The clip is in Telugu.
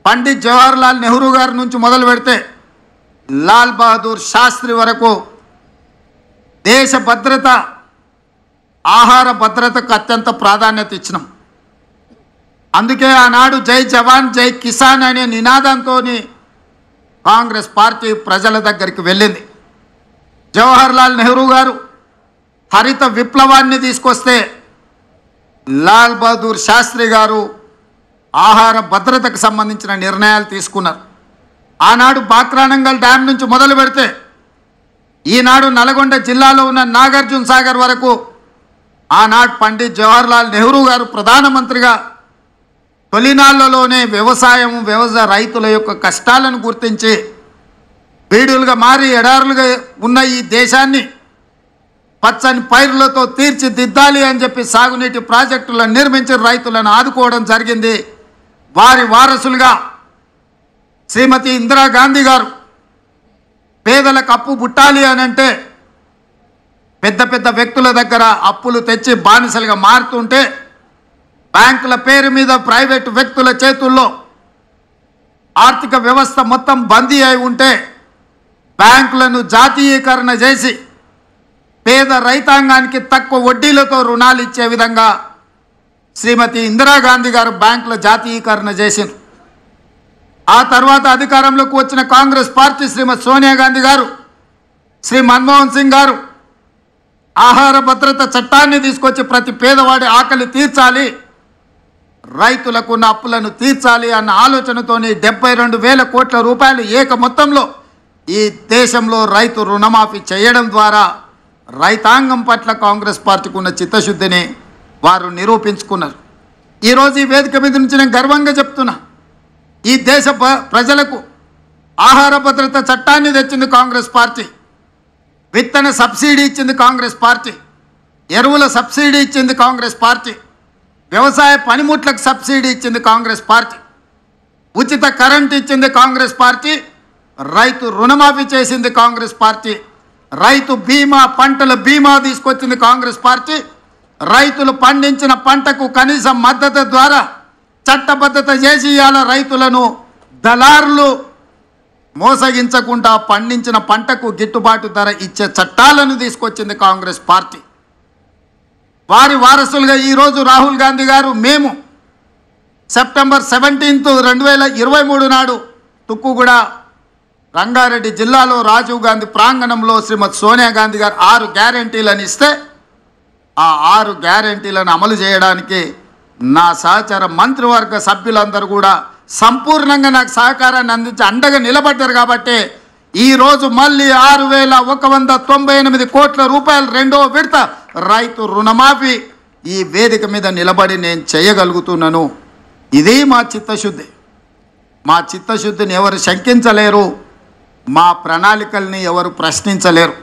పండిత్ జవహర్లాల్ నెహ్రూ గారి నుంచి మొదలు పెడితే లాల్ బహదూర్ శాస్త్రి వరకు దేశ భద్రత, ఆహార భద్రతకు అత్యంత ప్రాధాన్యత ఇచ్చినాం. అందుకే ఆనాడు జై జవాన్ జై కిసాన్ అనే నినాదంతో కాంగ్రెస్ పార్టీ ప్రజల దగ్గరికి వెళ్ళింది. జవహర్లాల్ నెహ్రూ గారు హరిత విప్లవాన్ని తీసుకొస్తే లాల్ బహదూర్ శాస్త్రి గారు ఆహార భద్రతకు సంబంధించిన నిర్ణయాలు తీసుకున్నారు. ఆనాడు బాక్రానంగల్ డ్యామ్ నుంచి మొదలు పెడితే ఈనాడు నల్గొండ జిల్లాలో ఉన్న నాగార్జున సాగర్ వరకు ఆనాడు పండిత్ జవహర్లాల్ నెహ్రూ గారు ప్రధానమంత్రిగా తొలినాళ్లలోనే వ్యవసాయ రైతుల యొక్క కష్టాలను గుర్తించి బీడులుగా మారి ఎడారులుగా ఉన్న ఈ దేశాన్ని పచ్చని పైరులతో తీర్చిదిద్దాలి అని చెప్పి సాగునీటి ప్రాజెక్టులను నిర్మించి రైతులను ఆదుకోవడం జరిగింది. వారి వారసులుగా శ్రీమతి ఇందిరాగాంధీ గారు పేదలకు అప్పు పుట్టాలి అని అంటే పెద్ద పెద్ద వ్యక్తుల దగ్గర అప్పులు తెచ్చి బానిసలుగా మారుతుంటే బ్యాంకుల పేరు మీద ప్రైవేటు వ్యక్తుల చేతుల్లో ఆర్థిక వ్యవస్థ మొత్తం బందీ అయి ఉంటే బ్యాంకులను జాతీయీకరణ చేసి పేద రైతాంగానికి తక్కువ వడ్డీలతో రుణాలు ఇచ్చే విధంగా శ్రీమతి ఇందిరాగాంధీ గారు బ్యాంకుల జాతీయీకరణ చేసింది. ఆ తర్వాత అధికారంలోకి వచ్చిన కాంగ్రెస్ పార్టీ శ్రీమతి సోనియా గాంధీ గారు, శ్రీ మన్మోహన్ సింగ్ గారు ఆహార భద్రత చట్టాన్ని తీసుకొచ్చి ప్రతి పేదవాడి ఆకలి తీర్చాలి, రైతులకు ఉన్న అప్పులను తీర్చాలి అన్న ఆలోచనతోని 72,000 కోట్ల రూపాయలు ఏక మొత్తంలో ఈ దేశంలో రైతు రుణమాఫీ చేయడం ద్వారా రైతాంగం పట్ల కాంగ్రెస్ పార్టీకి ఉన్న చిత్తశుద్ధిని వారు నిరూపించుకున్నారు. ఈరోజు ఈ వేదిక మీద నుంచి నేను గర్వంగా చెప్తున్నా, ఈ దేశ ప్రజలకు ఆహార భద్రత చట్టాన్ని తెచ్చింది కాంగ్రెస్ పార్టీ, విత్తన సబ్సిడీ ఇచ్చింది కాంగ్రెస్ పార్టీ, ఎరువుల సబ్సిడీ ఇచ్చింది కాంగ్రెస్ పార్టీ, వ్యవసాయ పనిముట్లకు సబ్సిడీ ఇచ్చింది కాంగ్రెస్ పార్టీ, ఉచిత కరెంట్ ఇచ్చింది కాంగ్రెస్ పార్టీ, రైతు రుణమాఫీ చేసింది కాంగ్రెస్ పార్టీ, రైతు బీమా పంటల బీమా తీసుకొచ్చింది కాంగ్రెస్ పార్టీ, రైతులు పండించిన పంటకు కనీస మద్దతు ద్వారా చట్టబద్ధత చేసి ఇవాళ రైతులను దళారులు మోసగించకుండా పండించిన పంటకు గిట్టుబాటు ధర ఇచ్చే చట్టాలను తీసుకొచ్చింది కాంగ్రెస్ పార్టీ. వారి వారసులుగా ఈరోజు రాహుల్ గాంధీ గారు మేము సెప్టెంబర్ 17, 2023 నాడు తుక్కుగూడ రంగారెడ్డి జిల్లాలో రాజీవ్ గాంధీ ప్రాంగణంలో శ్రీమతి సోనియా గాంధీ గారు 6 గ్యారెంటీలను ఇస్తే ఆ 6 గ్యారెంటీలను అమలు చేయడానికి నా సహచర మంత్రివర్గ సభ్యులందరూ కూడా సంపూర్ణంగా నాకు సహకారాన్ని అందించి అండగా నిలబడ్డారు. కాబట్టి ఈరోజు మళ్ళీ 6,198 కోట్ల రూపాయలు రెండో విడత రైతు రుణమాఫీ ఈ వేదిక మీద నిలబడి నేను చేయగలుగుతున్నాను. ఇది మా చిత్తశుద్ధి. మా చిత్తశుద్ధిని ఎవరు శంకించలేరు, మా ప్రణాళికల్ని ఎవరు ప్రశ్నించలేరు.